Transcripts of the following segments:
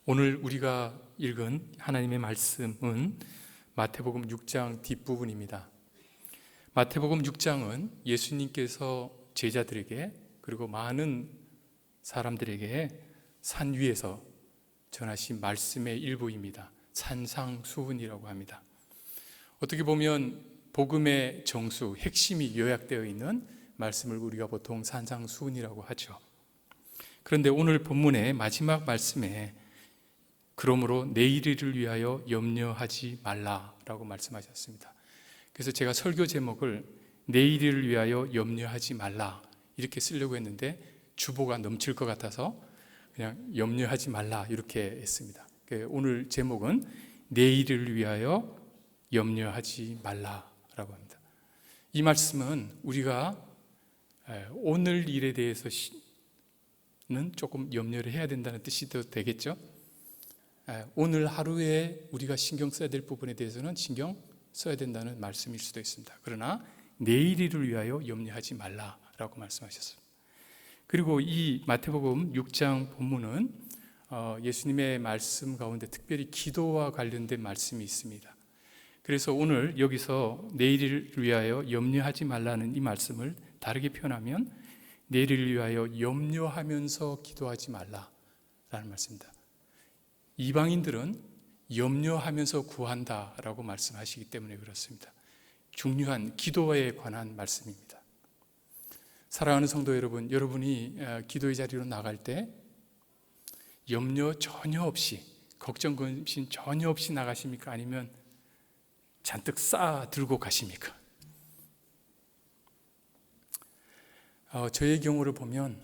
오늘 우리가 읽은 하나님의 말씀은 마태복음 6장 뒷부분입니다. 마태복음 6장은 예수님께서 제자들에게 그리고 많은 사람들에게 산 위에서 전하신 말씀의 일부입니다. 산상수훈이라고 합니다. 어떻게 보면 복음의 정수, 핵심이 요약되어 있는 말씀을 우리가 보통 산상수훈이라고 하죠. 그런데 오늘 본문의 마지막 말씀에 그러므로 내일을 위하여 염려하지 말라라고 말씀하셨습니다. 그래서 제가 설교 제목을 내일을 위하여 염려하지 말라 이렇게 쓰려고 했는데 주보가 넘칠 것 같아서 그냥 염려하지 말라 이렇게 했습니다. 오늘 제목은 내일을 위하여 염려하지 말라라고 합니다. 이 말씀은 우리가 오늘 일에 대해서는 조금 염려를 해야 된다는 뜻이 더 되겠죠? 오늘 하루에 우리가 신경 써야 될 부분에 대해서는 신경 써야 된다는 말씀일 수도 있습니다. 그러나 내일을 위하여 염려하지 말라라고 말씀하셨습니다. 그리고 이 마태복음 6장 본문은 예수님의 말씀 가운데 특별히 기도와 관련된 말씀이 있습니다. 그래서 오늘 여기서 내일을 위하여 염려하지 말라는 이 말씀을 다르게 표현하면 내일을 위하여 염려하면서 기도하지 말라라는 말씀입니다. 이방인들은 염려하면서 구한다라고 말씀하시기 때문에 그렇습니다. 중요한 기도에 관한 말씀입니다. 사랑하는 성도 여러분, 여러분이 기도의 자리로 나갈 때 염려 전혀 없이, 걱정 근심 전혀 없이 나가십니까? 아니면 잔뜩 쌓아 들고 가십니까? 저의 경우를 보면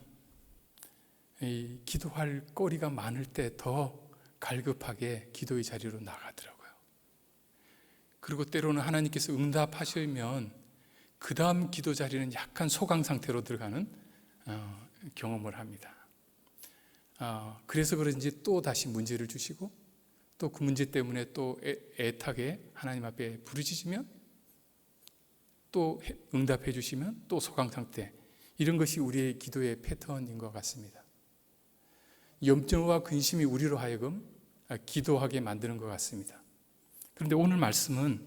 기도할 거리가 많을 때 더 갈급하게 기도의 자리로 나가더라고요. 그리고 때로는 하나님께서 응답하시면 그 다음 기도 자리는 약간 소강 상태로 들어가는 경험을 합니다. 그래서 그런지 또 다시 문제를 주시고 또 그 문제 때문에 또 애타게 하나님 앞에 부르짖으면 또 응답해 주시면 또 소강 상태, 이런 것이 우리의 기도의 패턴인 것 같습니다. 염려와 근심이 우리로 하여금 기도하게 만드는 것 같습니다. 그런데 오늘 말씀은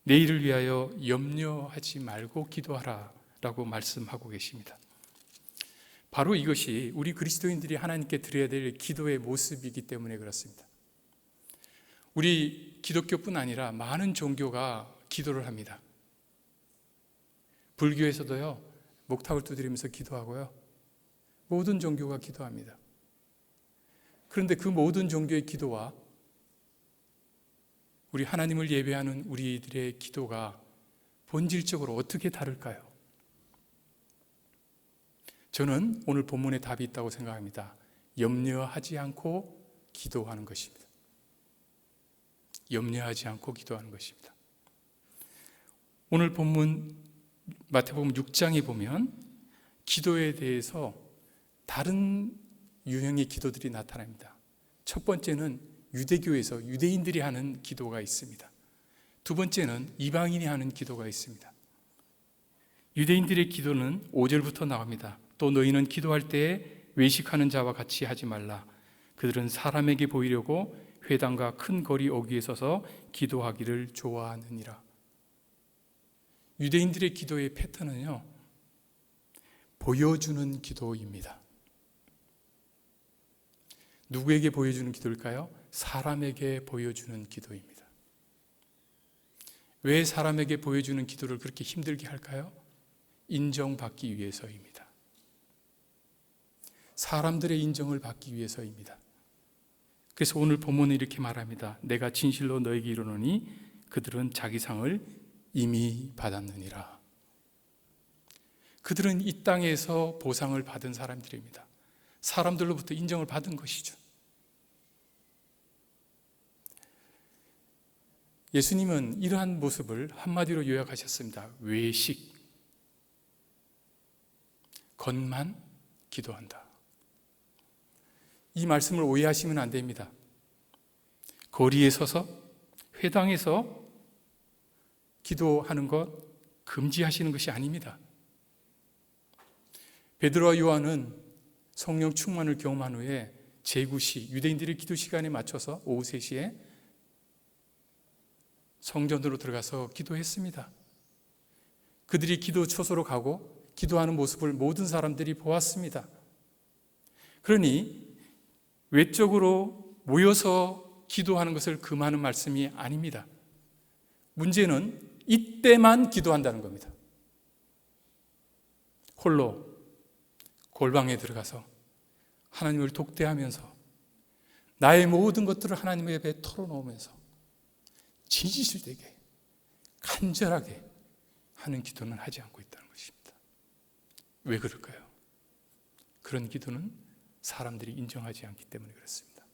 내일을 위하여 염려하지 말고 기도하라 라고 말씀하고 계십니다. 바로 이것이 우리 그리스도인들이 하나님께 드려야 될 기도의 모습이기 때문에 그렇습니다. 우리 기독교뿐 아니라 많은 종교가 기도를 합니다. 불교에서도요, 목탁을 두드리면서 기도하고요, 모든 종교가 기도합니다. 그런데 그 모든 종교의 기도와 우리 하나님을 예배하는 우리들의 기도가 본질적으로 어떻게 다를까요? 저는 오늘 본문에 답이 있다고 생각합니다. 염려하지 않고 기도하는 것입니다. 염려하지 않고 기도하는 것입니다. 오늘 본문 마태복음 6장에 보면 기도에 대해서 다른 유형의 기도들이 나타납니다. 첫 번째는 유대교에서 유대인들이 하는 기도가 있습니다. 두 번째는 이방인이 하는 기도가 있습니다. 유대인들의 기도는 5절부터 나옵니다. 또 너희는 기도할 때에 외식하는 자와 같이 하지 말라. 그들은 사람에게 보이려고 회당과 큰 거리 어귀에 서서 기도하기를 좋아하느니라. 유대인들의 기도의 패턴은요, 보여주는 기도입니다. 누구에게 보여주는 기도일까요? 사람에게 보여주는 기도입니다. 왜 사람에게 보여주는 기도를 그렇게 힘들게 할까요? 인정받기 위해서입니다. 사람들의 인정을 받기 위해서입니다. 그래서 오늘 본문은 이렇게 말합니다. 내가 진실로 너에게 이르노니 그들은 자기 상을 이미 받았느니라. 그들은 이 땅에서 보상을 받은 사람들입니다. 사람들로부터 인정을 받은 것이죠. 예수님은 이러한 모습을 한마디로 요약하셨습니다. 외식, 겉만 기도한다. 이 말씀을 오해하시면 안 됩니다. 거리에 서서 회당에서 기도하는 것 금지하시는 것이 아닙니다. 베드로와 요한은 성령 충만을 경험한 후에 제9시 유대인들의 기도 시간에 맞춰서 오후 3시에 성전으로 들어가서 기도했습니다. 그들이 기도 처소로 가고 기도하는 모습을 모든 사람들이 보았습니다. 그러니 외적으로 모여서 기도하는 것을 금하는 말씀이 아닙니다. 문제는 이때만 기도한다는 겁니다. 홀로 골방에 들어가서 하나님을 독대하면서 나의 모든 것들을 하나님의 앞에 털어놓으면서 진실되게 간절하게 하는 기도는 하지 않고 있다는 것입니다. 왜 그럴까요? 그런 기도는 사람들이 인정하지 않기 때문에 그렇습니다.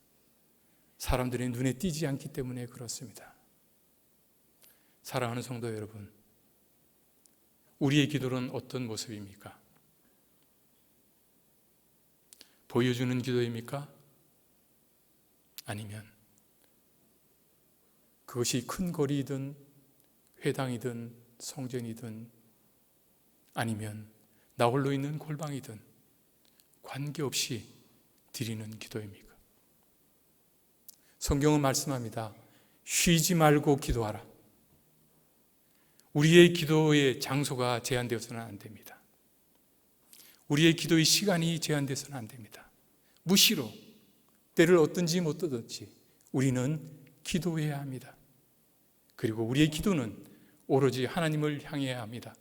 사람들의 눈에 띄지 않기 때문에 그렇습니다. 사랑하는 성도 여러분, 우리의 기도는 어떤 모습입니까? 보여주는 기도입니까? 아니면 그것이 큰 거리이든 회당이든 성전이든 아니면 나 홀로 있는 골방이든 관계없이 드리는 기도입니까? 성경은 말씀합니다. 쉬지 말고 기도하라. 우리의 기도의 장소가 제한되어서는 안 됩니다. 우리의 기도의 시간이 제한되어서는 안 됩니다. 무시로 때를 얻든지 못 얻든지 우리는 기도해야 합니다. 그리고 우리의 기도는 오로지 하나님을 향해야 합니다.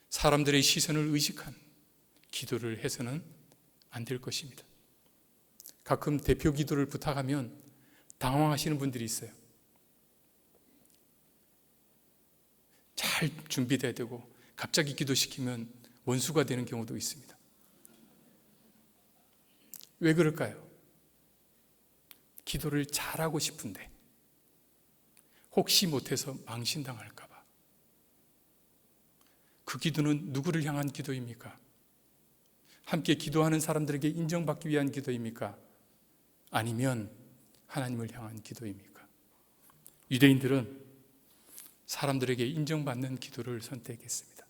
사람들의 시선을 의식한 기도를 해서는 안 될 것입니다. 가끔 대표 기도를 부탁하면 당황하시는 분들이 있어요. 잘 준비돼야 되고 갑자기 기도시키면 원수가 되는 경우도 있습니다. 왜 그럴까요? 기도를 잘하고 싶은데 혹시 못해서 망신당할까 봐. 그 기도는 누구를 향한 기도입니까? 함께 기도하는 사람들에게 인정받기 위한 기도입니까? 아니면 하나님을 향한 기도입니까? 유대인들은 사람들에게 인정받는 기도를 선택했습니다.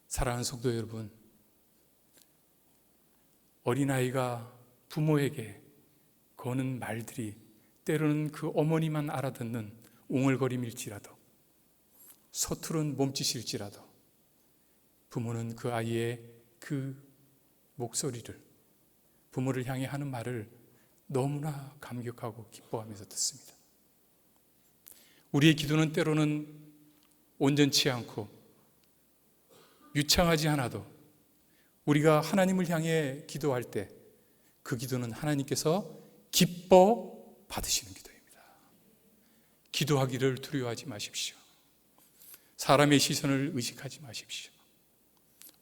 사랑하는 성도 여러분, 어린아이가 부모에게 거는 말들이 때로는 그 어머니만 알아듣는 웅얼거림일지라도 서투른 몸짓일지라도 부모는 그 아이의 그 목소리를, 부모를 향해 하는 말을 너무나 감격하고 기뻐하면서 듣습니다. 우리의 기도는 때로는 온전치 않고 유창하지 않아도 우리가 하나님을 향해 기도할 때 그 기도는 하나님께서 기뻐 받으시는 기도입니다. 기도하기를 두려워하지 마십시오. 사람의 시선을 의식하지 마십시오.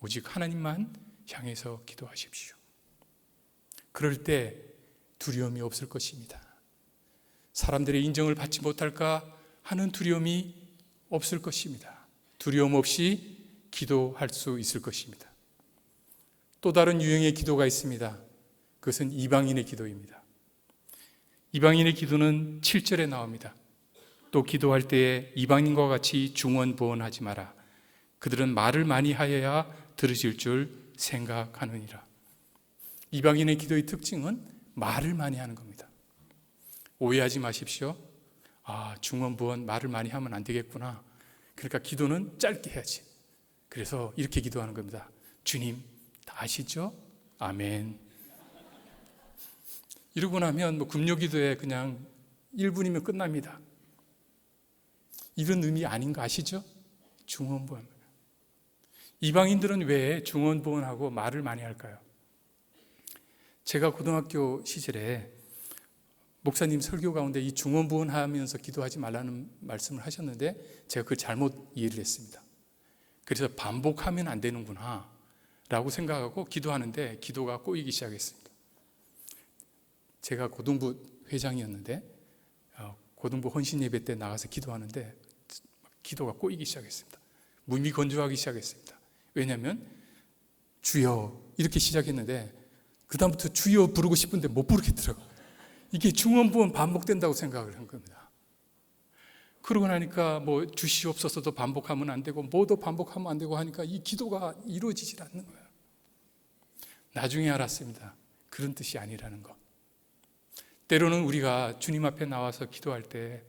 오직 하나님만 향해서 기도하십시오. 그럴 때 두려움이 없을 것입니다. 사람들의 인정을 받지 못할까 하는 두려움이 없을 것입니다. 두려움 없이 기도할 수 있을 것입니다. 또 다른 유형의 기도가 있습니다. 그것은 이방인의 기도입니다. 이방인의 기도는 7절에 나옵니다. 또 기도할 때에 이방인과 같이 중언부언하지 마라. 그들은 말을 많이 하여야 들으실 줄 생각하느니라. 이방인의 기도의 특징은 말을 많이 하는 겁니다. 오해하지 마십시오. 중언부언 말을 많이 하면 안 되겠구나. 그러니까 기도는 짧게 해야지. 그래서 이렇게 기도하는 겁니다. 주님, 다 아시죠? 아멘. 이러고 나면 금요기도에 그냥 1분이면 끝납니다. 이런 의미 아닌 거 아시죠? 중언부언. 이방인들은 왜 중언부언하고 말을 많이 할까요? 제가 고등학교 시절에 목사님 설교 가운데 이 중언부언하면서 기도하지 말라는 말씀을 하셨는데 제가 그걸 잘못 이해를 했습니다. 그래서 반복하면 안 되는구나 라고 생각하고 기도하는데 기도가 꼬이기 시작했습니다. 제가 고등부 회장이었는데 고등부 헌신 예배 때 나가서 기도하는데 기도가 꼬이기 시작했습니다. 무미건조하기 시작했습니다. 왜냐하면 주여 이렇게 시작했는데 그 다음부터 주여 부르고 싶은데 못 부르겠더라고요. 이게 중언부언 반복된다고 생각을 한 겁니다. 그러고 나니까 주시옵소서도 반복하면 안 되고 뭐도 반복하면 안 되고 하니까 이 기도가 이루어지질 않는 거예요. 나중에 알았습니다. 그런 뜻이 아니라는 것. 때로는 우리가 주님 앞에 나와서 기도할 때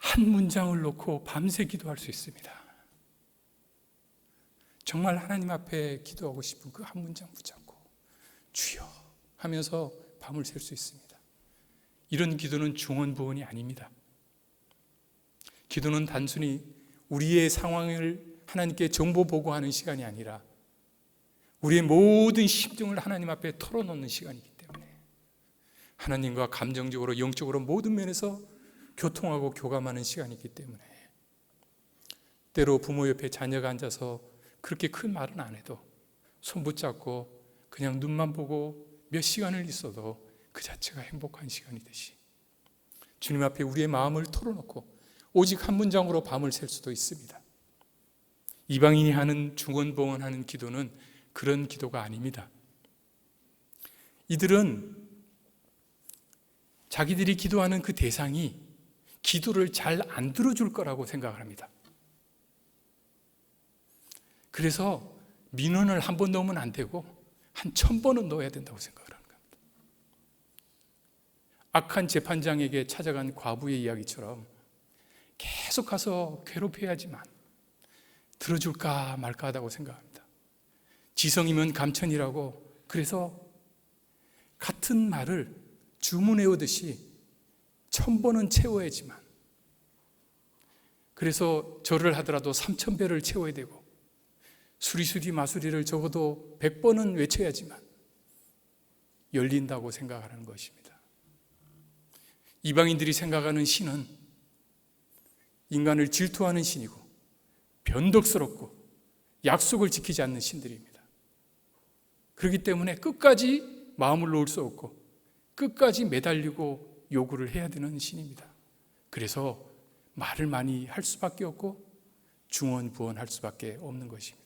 한 문장을 놓고 밤새 기도할 수 있습니다. 정말 하나님 앞에 기도하고 싶은 그 한 문장 붙잡고 주여 하면서 밤을 샐 수 있습니다. 이런 기도는 중언부언이 아닙니다. 기도는 단순히 우리의 상황을 하나님께 정보 보고하는 시간이 아니라 우리의 모든 심정을 하나님 앞에 털어놓는 시간이기 때문에 하나님과 감정적으로 영적으로 모든 면에서 교통하고 교감하는 시간이기 때문에 때로 부모 옆에 자녀가 앉아서 그렇게 큰 말은 안 해도 손 붙잡고 그냥 눈만 보고 몇 시간을 있어도 그 자체가 행복한 시간이듯이 주님 앞에 우리의 마음을 털어놓고 오직 한 문장으로 밤을 샐 수도 있습니다. 이방인이 하는 중언부언하는 기도는 그런 기도가 아닙니다. 이들은 자기들이 기도하는 그 대상이 기도를 잘 안 들어줄 거라고 생각을 합니다. 그래서 민원을 한 번 넣으면 안 되고 한 1000번은 넣어야 된다고 생각을 하는 겁니다. 악한 재판장에게 찾아간 과부의 이야기처럼 계속 가서 괴롭혀야지만 들어줄까 말까 하다고 생각합니다. 지성이면 감천이라고 그래서 같은 말을 주문해 오듯이 1000번은 채워야지만 그래서 절을 하더라도 3000배를 채워야 되고 수리수리 마수리를 적어도 100번은 외쳐야지만 열린다고 생각하는 것입니다. 이방인들이 생각하는 신은 인간을 질투하는 신이고 변덕스럽고 약속을 지키지 않는 신들입니다. 그렇기 때문에 끝까지 마음을 놓을 수 없고 끝까지 매달리고 요구를 해야 되는 신입니다. 그래서 말을 많이 할 수밖에 없고 중언부언할 수밖에 없는 것입니다.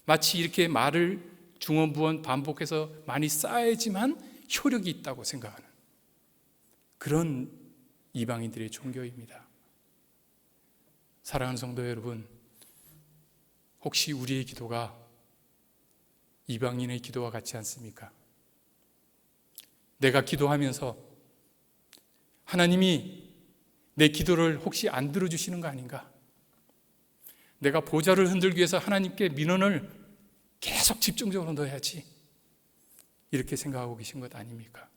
마치 이렇게 말을 중언부언 반복해서 많이 쌓아야지만 효력이 있다고 생각하는 그런 이방인들의 종교입니다. 사랑하는 성도 여러분, 혹시 우리의 기도가 이방인의 기도와 같지 않습니까? 내가 기도하면서 하나님이 내 기도를 혹시 안 들어주시는 거 아닌가? 내가 보좌를 흔들기 위해서 하나님께 민원을 계속 집중적으로 넣어야지 이렇게 생각하고 계신 것 아닙니까?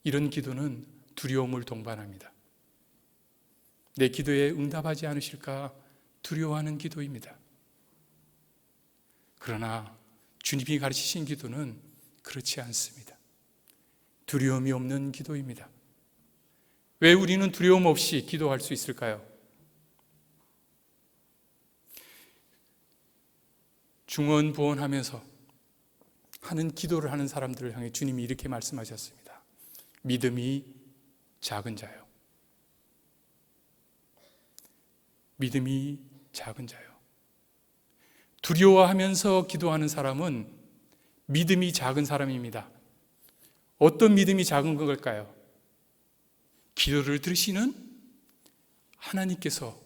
이런 기도는 두려움을 동반합니다. 내 기도에 응답하지 않으실까 두려워하는 기도입니다. 그러나 주님이 가르치신 기도는 그렇지 않습니다. 두려움이 없는 기도입니다. 왜 우리는 두려움 없이 기도할 수 있을까요? 중언부언하면서 하는 기도를 하는 사람들을 향해 주님이 이렇게 말씀하셨습니다. 믿음이 작은 자요. 믿음이 작은 자요. 두려워하면서 기도하는 사람은 믿음이 작은 사람입니다. 어떤 믿음이 작은 걸까요? 기도를 들으시는 하나님께서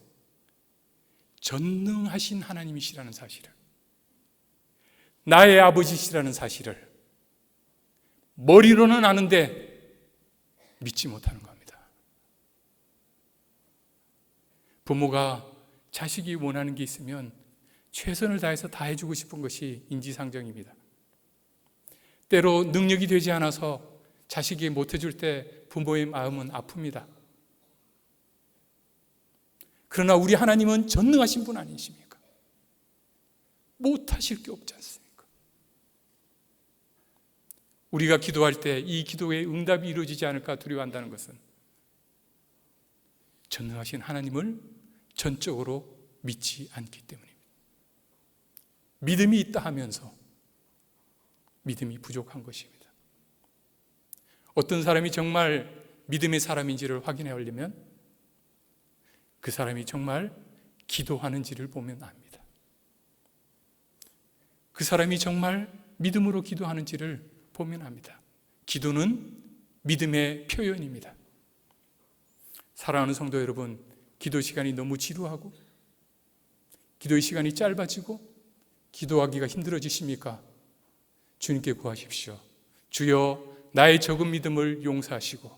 전능하신 하나님이시라는 사실을, 나의 아버지시라는 사실을 머리로는 아는데 믿지 못하는 겁니다. 부모가 자식이 원하는 게 있으면 최선을 다해서 다 해주고 싶은 것이 인지상정입니다. 때로 능력이 되지 않아서 자식이 못해줄 때 부모의 마음은 아픕니다. 그러나 우리 하나님은 전능하신 분 아니십니까? 못하실 게 없지 않습니까? 우리가 기도할 때 이 기도의 응답이 이루어지지 않을까 두려워한다는 것은 전능하신 하나님을 전적으로 믿지 않기 때문입니다. 믿음이 있다 하면서 믿음이 부족한 것입니다. 어떤 사람이 정말 믿음의 사람인지를 확인해 보려면 그 사람이 정말 기도하는지를 보면 압니다. 그 사람이 정말 믿음으로 기도하는지를 보면 압니다. 기도는 믿음의 표현입니다. 사랑하는 성도 여러분, 기도 시간이 너무 지루하고 기도의 시간이 짧아지고 기도하기가 힘들어지십니까? 주님께 구하십시오. 주여, 나의 적은 믿음을 용서하시고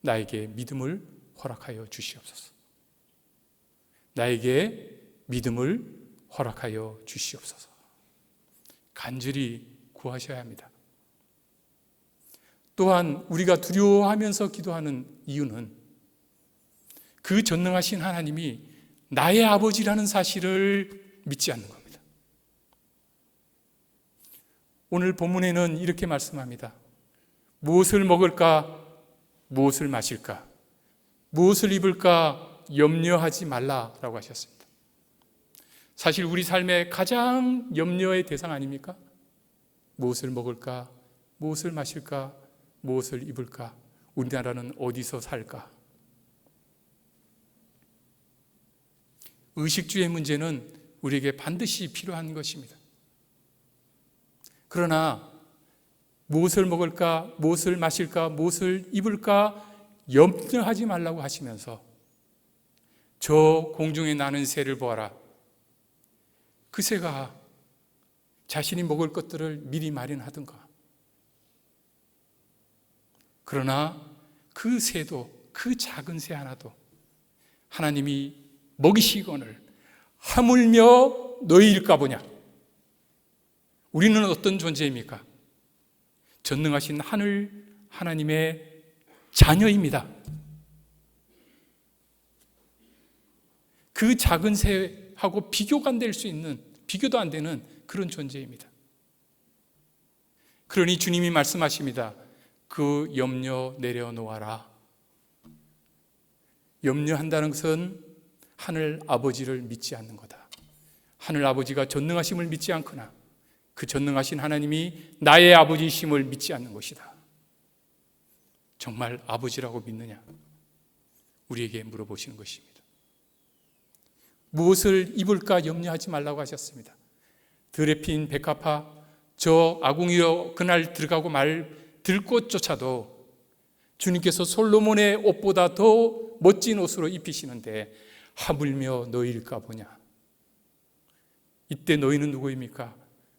나에게 믿음을 허락하여 주시옵소서. 나에게 믿음을 허락하여 주시옵소서. 간절히 구하셔야 합니다. 또한 우리가 두려워하면서 기도하는 이유는 그 전능하신 하나님이 나의 아버지라는 사실을 믿지 않는 겁니다. 오늘 본문에는 이렇게 말씀합니다. 무엇을 먹을까? 무엇을 마실까? 무엇을 입을까? 염려하지 말라라고 하셨습니다. 사실 우리 삶의 가장 염려의 대상 아닙니까? 무엇을 먹을까? 무엇을 마실까? 무엇을 입을까? 우리나라는 어디서 살까? 의식주의 문제는 우리에게 반드시 필요한 것입니다. 그러나 무엇을 먹을까, 무엇을 마실까, 무엇을 입을까 염려하지 말라고 하시면서 저 공중에 나는 새를 보아라. 그 새가 자신이 먹을 것들을 미리 마련하던가. 그러나 그 새도, 그 작은 새 하나도 하나님이 먹이시거늘 하물며 너희일까 보냐. 우리는 어떤 존재입니까? 전능하신 하늘 하나님의 자녀입니다. 그 작은 새하고 비교가 안 될 수 있는, 비교도 안 되는 그런 존재입니다. 그러니 주님이 말씀하십니다. 그 염려 내려놓아라. 염려한다는 것은 하늘 아버지를 믿지 않는 거다. 하늘 아버지가 전능하심을 믿지 않거나 그 전능하신 하나님이 나의 아버지심을 믿지 않는 것이다. 정말 아버지라고 믿느냐? 우리에게 물어보시는 것입니다. 무엇을 입을까 염려하지 말라고 하셨습니다. 들에 핀 백합화, 저 아궁이로 그날 들어가고 말 들꽃조차도 주님께서 솔로몬의 옷보다 더 멋진 옷으로 입히시는데 하물며 너희일까 보냐. 이때 너희는 누구입니까?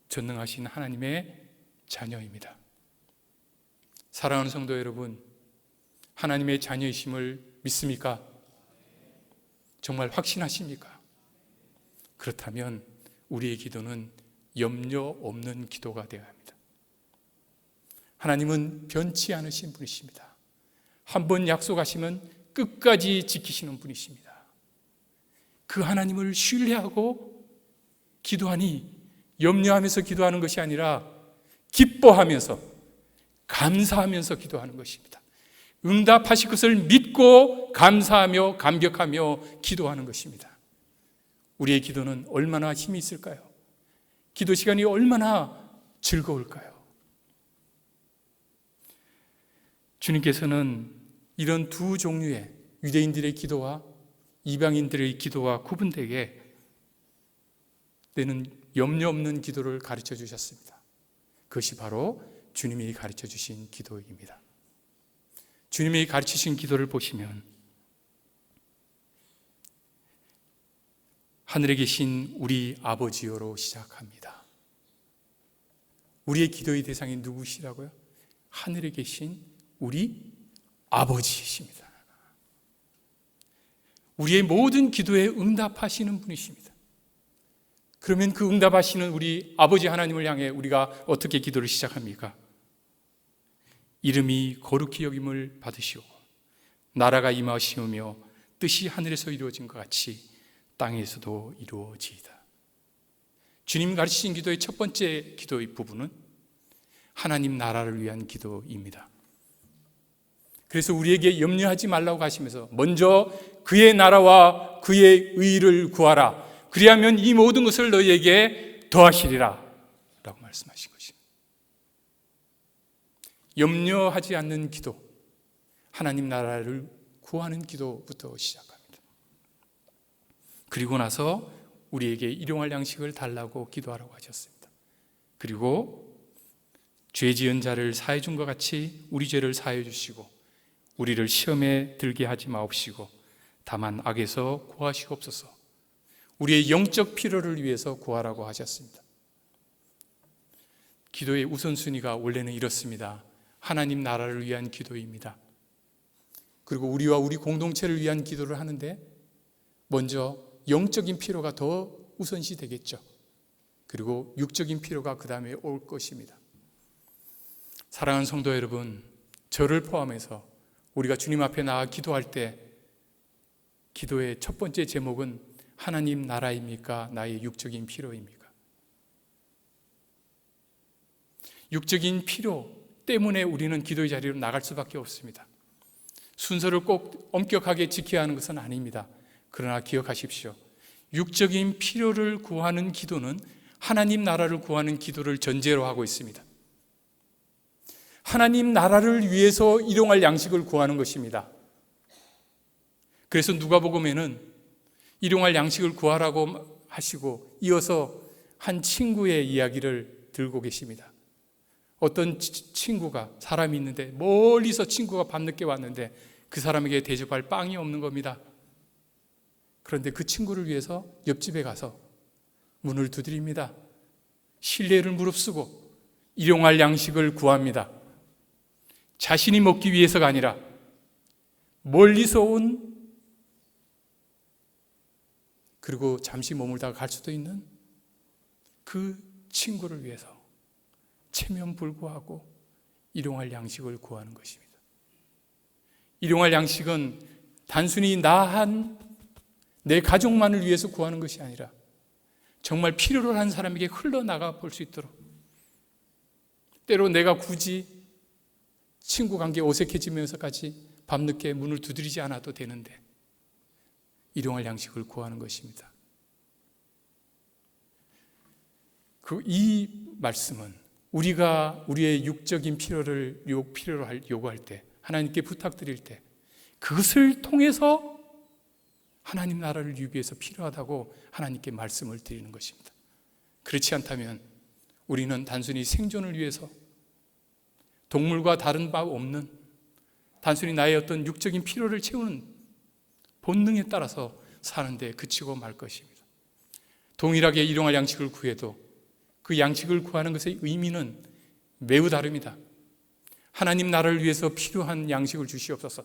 전능하신 하나님의 자녀입니다. 사랑하는 성도 여러분, 하나님의 자녀이심을 믿습니까? 정말 확신하십니까? 그렇다면 우리의 기도는 염려 없는 기도가 되어야 합니다. 하나님은 변치 않으신 분이십니다. 한번 약속하시면 끝까지 지키시는 분이십니다. 그 하나님을 신뢰하고 기도하니 염려하면서 기도하는 것이 아니라 기뻐하면서 감사하면서 기도하는 것입니다. 응답하실 것을 믿고 감사하며 감격하며 기도하는 것입니다. 우리의 기도는 얼마나 힘이 있을까요? 기도 시간이 얼마나 즐거울까요? 주님께서는 이런 두 종류의 유대인들의 기도와 이방인들의 기도와 구분되게 되는 염려 없는 기도를 가르쳐 주셨습니다. 그것이 바로 주님이 가르쳐 주신 기도입니다. 주님이 가르치신 기도를 보시면 하늘에 계신 우리 아버지여로 시작합니다. 우리의 기도의 대상이 누구시라고요? 하늘에 계신 우리 아버지이십니다. 우리의 모든 기도에 응답하시는 분이십니다. 그러면 그 응답하시는 우리 아버지 하나님을 향해 우리가 어떻게 기도를 시작합니까? 이름이 거룩히 여김을 받으시오. 나라가 임하시오며 뜻이 하늘에서 이루어진 것 같이 땅에서도 이루어지이다. 주님 가르치신 기도의 첫 번째 기도의 부분은 하나님 나라를 위한 기도입니다. 그래서 우리에게 염려하지 말라고 하시면서 먼저 그의 나라와 그의 의를 구하라. 그리하면 이 모든 것을 너희에게 더하시리라 라고 말씀하신 것입니다. 염려하지 않는 기도, 하나님 나라를 구하는 기도부터 시작합니다. 그리고 나서 우리에게 일용할 양식을 달라고 기도하라고 하셨습니다. 그리고 죄 지은 자를 사해 준 것 같이 우리 죄를 사해 주시고 우리를 시험에 들게 하지 마옵시고 다만 악에서 구하시옵소서. 우리의 영적 필요를 위해서 구하라고 하셨습니다. 기도의 우선순위가 원래는 이렇습니다. 하나님 나라를 위한 기도입니다. 그리고 우리와 우리 공동체를 위한 기도를 하는데 먼저 영적인 필요가 더 우선시 되겠죠. 그리고 육적인 필요가 그 다음에 올 것입니다. 사랑하는 성도 여러분, 저를 포함해서 우리가 주님 앞에 나아 기도할 때 기도의 첫 번째 제목은 하나님 나라입니까? 나의 육적인 필요입니까? 육적인 필요 때문에 우리는 기도의 자리로 나갈 수밖에 없습니다. 순서를 꼭 엄격하게 지켜야 하는 것은 아닙니다. 그러나 기억하십시오. 육적인 필요를 구하는 기도는 하나님 나라를 구하는 기도를 전제로 하고 있습니다. 하나님 나라를 위해서 일용할 양식을 구하는 것입니다. 그래서 누가복음에는 일용할 양식을 구하라고 하시고 이어서 한 친구의 이야기를 들고 계십니다. 어떤 친구가 사람이 있는데 멀리서 친구가 밤늦게 왔는데 그 사람에게 대접할 빵이 없는 겁니다. 그런데 그 친구를 위해서 옆집에 가서 문을 두드립니다. 신뢰를 무릅쓰고 일용할 양식을 구합니다. 자신이 먹기 위해서가 아니라 멀리서 온 그리고 잠시 머물다가 갈 수도 있는 그 친구를 위해서 체면불구하고 일용할 양식을 구하는 것입니다. 일용할 양식은 단순히 내 가족만을 위해서 구하는 것이 아니라 정말 필요로 하는 사람에게 흘러나가 볼 수 있도록, 때로 내가 굳이 친구 관계 어색해지면서까지 밤늦게 문을 두드리지 않아도 되는데 일용할 양식을 구하는 것입니다. 이 말씀은 우리가 우리의 육적인 필요를 요구할 때, 하나님께 부탁드릴 때 그것을 통해서 하나님 나라를 위해서 필요하다고 하나님께 말씀을 드리는 것입니다. 그렇지 않다면 우리는 단순히 생존을 위해서 동물과 다른 바 없는 단순히 나의 어떤 육적인 필요를 채우는 본능에 따라서 사는데 그치고 말 것입니다. 동일하게 일용할 양식을 구해도 그 양식을 구하는 것의 의미는 매우 다릅니다. 하나님 나라를 위해서 필요한 양식을 주시옵소서.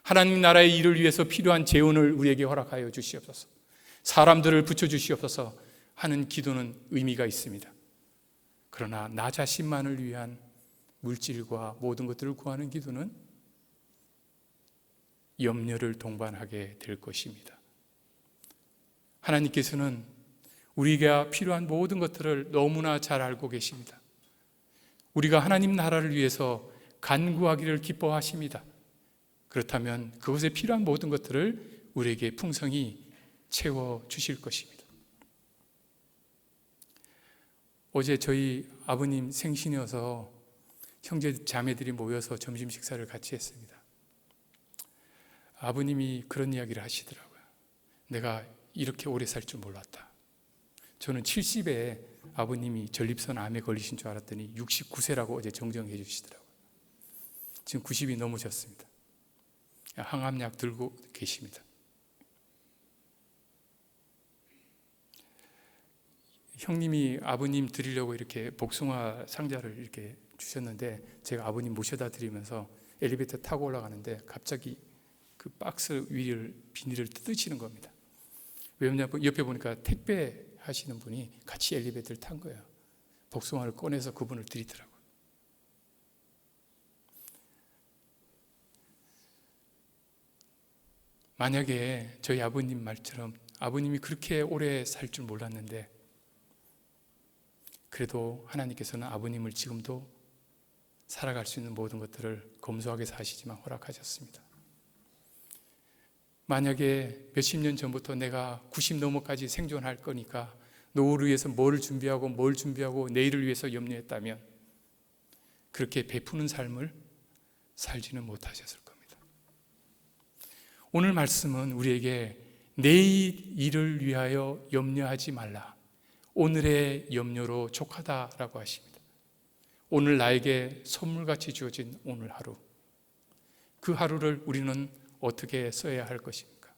하나님 나라의 일을 위해서 필요한 재원을 우리에게 허락하여 주시옵소서. 사람들을 붙여주시옵소서 하는 기도는 의미가 있습니다. 그러나 나 자신만을 위한 물질과 모든 것들을 구하는 기도는 염려를 동반하게 될 것입니다. 하나님께서는 우리가 필요한 모든 것들을 너무나 잘 알고 계십니다. 우리가 하나님 나라를 위해서 간구하기를 기뻐하십니다. 그렇다면 그것에 필요한 모든 것들을 우리에게 풍성히 채워주실 것입니다. 어제 저희 아버님 생신이어서 형제 자매들이 모여서 점심 식사를 같이 했습니다. 아버님이 그런 이야기를 하시더라고요. 내가 이렇게 오래 살 줄 몰랐다. 저는 70에 아버님이 전립선 암에 걸리신 줄 알았더니 69세라고 어제 정정해 주시더라고요. 지금 90이 넘으셨습니다. 항암약 들고 계십니다. 형님이 아버님 드리려고 이렇게 복숭아 상자를 이렇게 주셨는데 제가 아버님 모셔다 드리면서 엘리베이터 타고 올라가는데 갑자기 그 박스 위를 비닐을 뜯으시는 겁니다. 왜냐면 옆에 보니까 택배 하시는 분이 같이 엘리베이터를 탄 거예요. 복숭아를 꺼내서 그분을 드리더라고요. 만약에 저희 아버님 말처럼 아버님이 그렇게 오래 살 줄 몰랐는데 그래도 하나님께서는 아버님을 지금도 살아갈 수 있는 모든 것들을 검소하게 사시지만 허락하셨습니다. 만약에 몇십 년 전부터 내가 90 넘어까지 생존할 거니까 노후를 위해서 뭘 준비하고 내일을 위해서 염려했다면 그렇게 베푸는 삶을 살지는 못하셨을 겁니다. 오늘 말씀은 우리에게 내일 일을 위하여 염려하지 말라. 오늘의 염려로 족하다라고 하십니다. 오늘 나에게 선물같이 주어진 오늘 하루. 그 하루를 우리는 어떻게 써야 할 것입니까?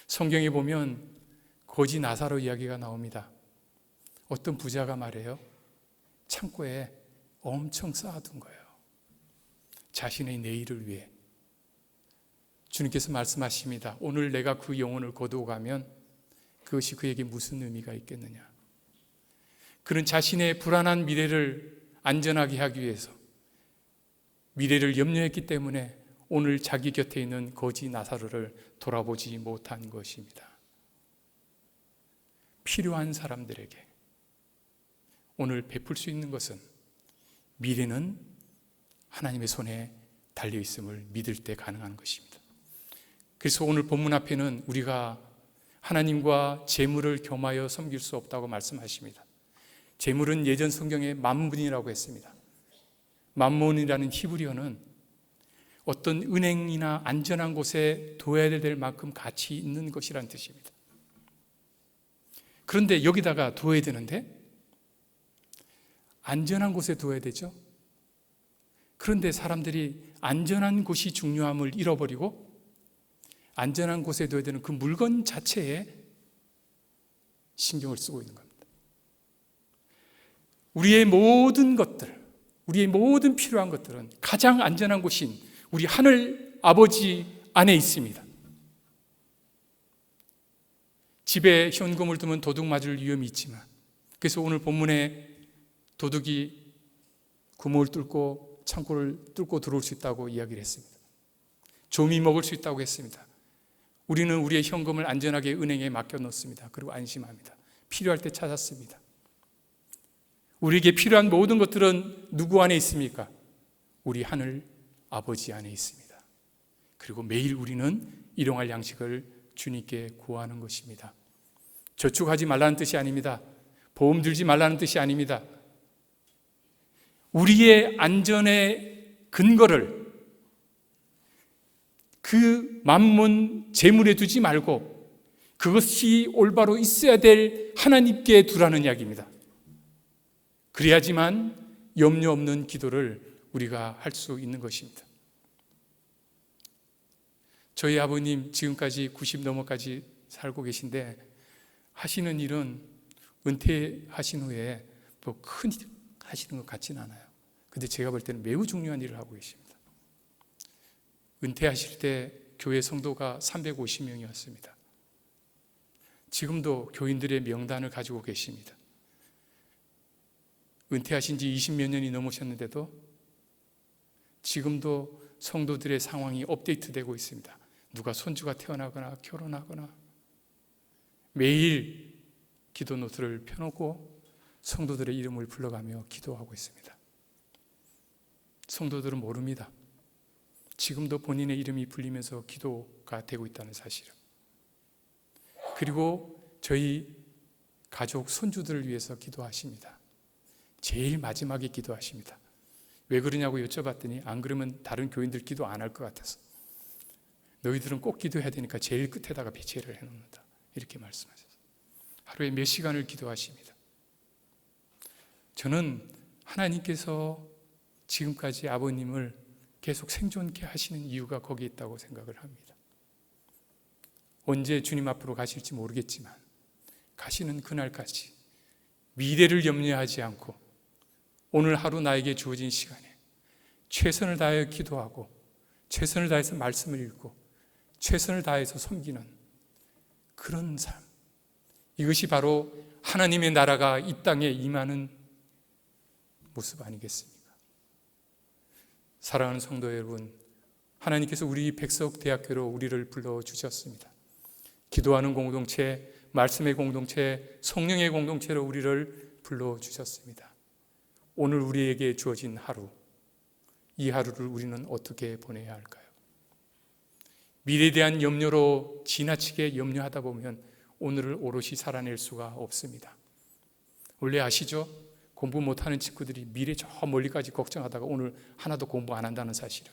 성경에 보면 거지 나사로 이야기가 나옵니다. 어떤 부자가 말해요. 창고에 엄청 쌓아둔 거예요. 자신의 내일을 위해. 주님께서 말씀하십니다. 오늘 내가 그 영혼을 거두어 가면 그것이 그에게 무슨 의미가 있겠느냐. 그는 자신의 불안한 미래를 안전하게 하기 위해서 미래를 염려했기 때문에 오늘 자기 곁에 있는 거지 나사로를 돌아보지 못한 것입니다. 필요한 사람들에게 오늘 베풀 수 있는 것은 미래는 하나님의 손에 달려 있음을 믿을 때 가능한 것입니다. 그래서 오늘 본문 앞에는 우리가 하나님과 재물을 겸하여 섬길 수 없다고 말씀하십니다. 재물은 예전 성경에 만문이라고 했습니다. 만문이라는 히브리어는 어떤 은행이나 안전한 곳에 둬야 될 만큼 가치 있는 것이라는 뜻입니다. 그런데 여기다가 둬야 되는데 안전한 곳에 둬야 되죠. 그런데 사람들이 안전한 곳이 중요함을 잃어버리고 안전한 곳에 둬야 되는 그 물건 자체에 신경을 쓰고 있는 겁니다. 우리의 모든 것들, 우리의 모든 필요한 것들은 가장 안전한 곳인 우리 하늘 아버지 안에 있습니다. 집에 현금을 두면 도둑 맞을 위험이 있지만, 그래서 오늘 본문에 도둑이 구멍을 뚫고 창고를 뚫고 들어올 수 있다고 이야기를 했습니다. 좀이 먹을 수 있다고 했습니다. 우리는 우리의 현금을 안전하게 은행에 맡겨놓습니다. 그리고 안심합니다. 필요할 때 찾았습니다. 우리에게 필요한 모든 것들은 누구 안에 있습니까? 우리 하늘 아버지 안에 있습니다. 그리고 매일 우리는 일용할 양식을 주님께 구하는 것입니다. 저축하지 말라는 뜻이 아닙니다. 보험 들지 말라는 뜻이 아닙니다. 우리의 안전의 근거를 그 만문 재물에 두지 말고 그것이 올바로 있어야 될 하나님께 두라는 이야기입니다. 그래야지만 염려 없는 기도를 우리가 할 수 있는 것입니다. 저희 아버님 지금까지 90 넘어까지 살고 계신데 하시는 일은 은퇴하신 후에 뭐 큰 일 하시는 것 같지는 않아요. 근데 제가 볼 때는 매우 중요한 일을 하고 계십니다. 은퇴하실 때 교회 성도가 350명이었습니다. 지금도 교인들의 명단을 가지고 계십니다. 은퇴하신 지 20몇 년이 넘으셨는데도 지금도 성도들의 상황이 업데이트되고 있습니다. 누가 손주가 태어나거나 결혼하거나 매일 기도 노트를 펴놓고 성도들의 이름을 불러가며 기도하고 있습니다. 성도들은 모릅니다. 지금도 본인의 이름이 불리면서 기도가 되고 있다는 사실을. 그리고 저희 가족 손주들을 위해서 기도하십니다. 제일 마지막에 기도하십니다. 왜 그러냐고 여쭤봤더니 안 그러면 다른 교인들 기도 안 할 것 같아서 너희들은 꼭 기도해야 되니까 제일 끝에다가 배치를 해놓는다, 이렇게 말씀하셨어요. 하루에 몇 시간을 기도하십니다. 저는 하나님께서 지금까지 아버님을 계속 생존케 하시는 이유가 거기에 있다고 생각을 합니다. 언제 주님 앞으로 가실지 모르겠지만 가시는 그날까지 미래를 염려하지 않고 오늘 하루 나에게 주어진 시간에 최선을 다하여 기도하고 최선을 다해서 말씀을 읽고 최선을 다해서 섬기는 그런 삶, 이것이 바로 하나님의 나라가 이 땅에 임하는 모습 아니겠습니까? 사랑하는 성도 여러분, 하나님께서 우리 백석대학교로 우리를 불러주셨습니다. 기도하는 공동체, 말씀의 공동체, 성령의 공동체로 우리를 불러주셨습니다. 오늘 우리에게 주어진 하루, 이 하루를 우리는 어떻게 보내야 할까요? 미래에 대한 염려로 지나치게 염려하다 보면 오늘을 오롯이 살아낼 수가 없습니다. 원래 아시죠? 공부 못하는 친구들이 미래 저 멀리까지 걱정하다가 오늘 하나도 공부 안 한다는 사실을.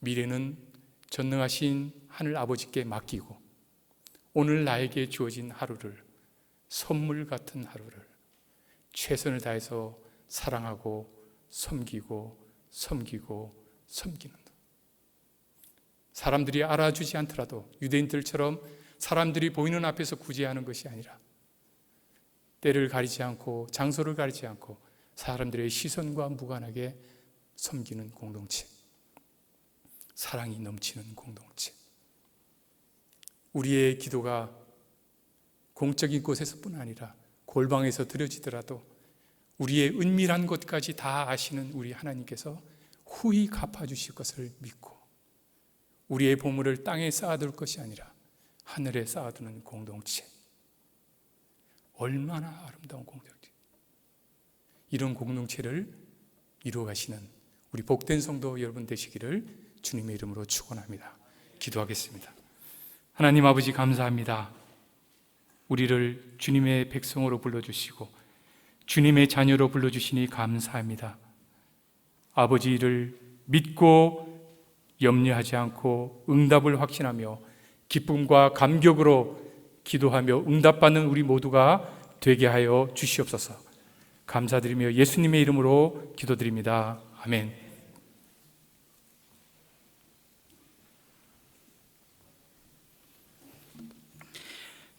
미래는 전능하신 하늘 아버지께 맡기고 오늘 나에게 주어진 하루를, 선물 같은 하루를 최선을 다해서 사랑하고 섬기고 섬기고 섬기는, 사람들이 알아주지 않더라도 유대인들처럼 사람들이 보이는 앞에서 구제하는 것이 아니라 때를 가리지 않고 장소를 가리지 않고 사람들의 시선과 무관하게 섬기는 공동체, 사랑이 넘치는 공동체. 우리의 기도가 공적인 곳에서뿐 아니라 골방에서 드려지더라도 우리의 은밀한 것까지 다 아시는 우리 하나님께서 후히 갚아주실 것을 믿고 우리의 보물을 땅에 쌓아둘 것이 아니라 하늘에 쌓아두는 공동체, 얼마나 아름다운 공동체. 이런 공동체를 이루어가시는 우리 복된 성도 여러분 되시기를 주님의 이름으로 축원합니다. 기도하겠습니다. 하나님 아버지, 감사합니다. 우리를 주님의 백성으로 불러주시고 주님의 자녀로 불러주시니 감사합니다. 아버지를 믿고 염려하지 않고 응답을 확신하며 기쁨과 감격으로 기도하며 응답받는 우리 모두가 되게 하여 주시옵소서. 감사드리며 예수님의 이름으로 기도드립니다. 아멘.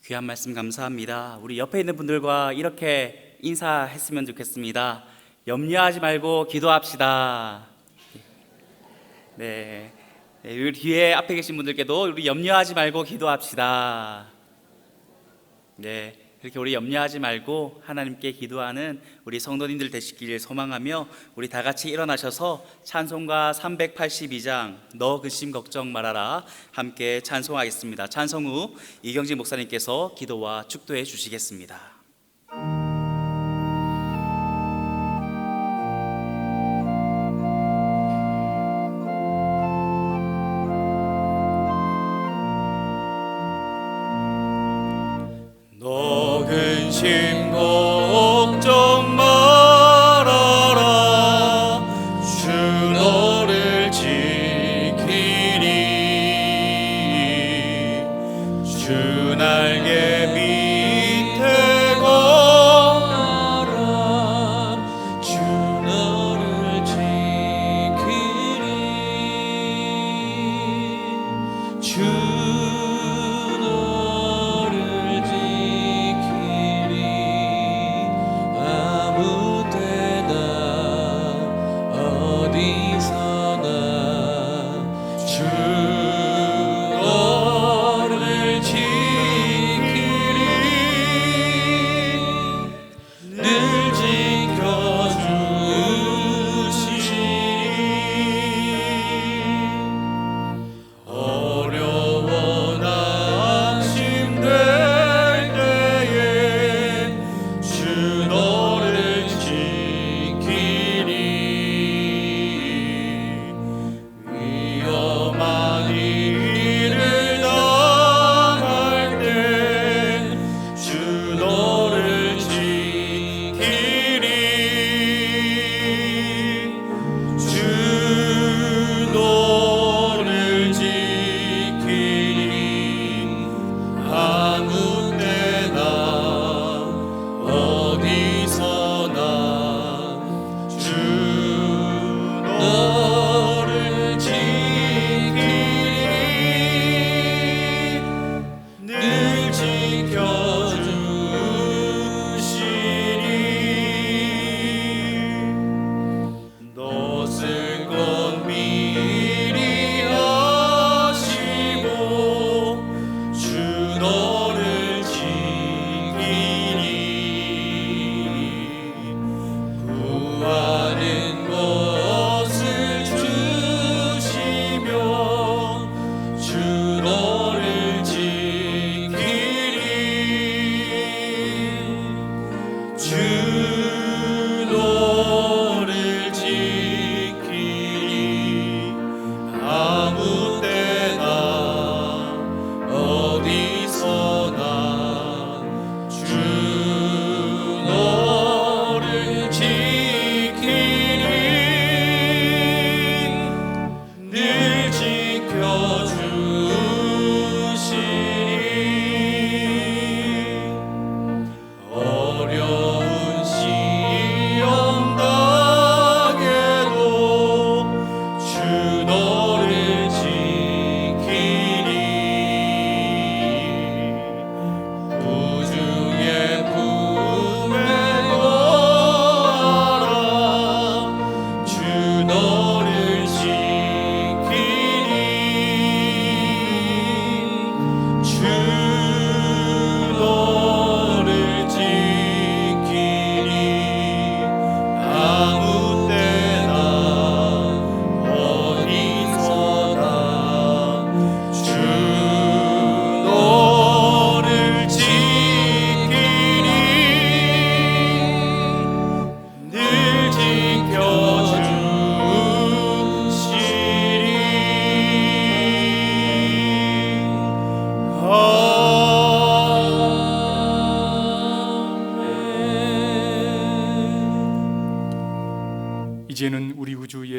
귀한 말씀 감사합니다. 우리 옆에 있는 분들과 이렇게 인사했으면 좋겠습니다. 염려하지 말고 기도합시다. 네, 우리 뒤에 앞에 계신 분들께도 우리 염려하지 말고 기도합시다. 네, 이렇게 우리 염려하지 말고 하나님께 기도하는 우리 성도님들 되시길 소망하며 우리 다 같이 일어나셔서 찬송가 382장 너 근심 걱정 말아라 함께 찬송하겠습니다. 찬송 후 이경진 목사님께서 기도와 축도해 주시겠습니다. 너 근심 걱정 말아라 주 너를 지키리 주 날개 밑에 거하라 주 너를 지키리 주 어려워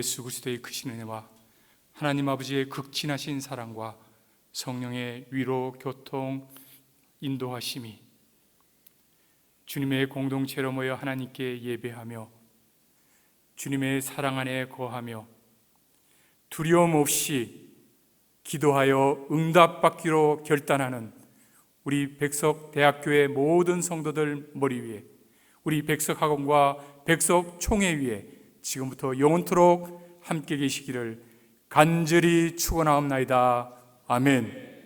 예수 그리스도의 크신 은혜와 하나님 아버지의 극진하신 사랑과 성령의 위로, 교통, 인도하심이 주님의 공동체로 모여 하나님께 예배하며 주님의 사랑 안에 거하며 두려움 없이 기도하여 응답받기로 결단하는 우리 백석대학교의 모든 성도들 머리 위에, 우리 백석학원과 백석총회 위에 지금부터 영원토록 함께 계시기를 간절히 축원하옵나이다. 아멘.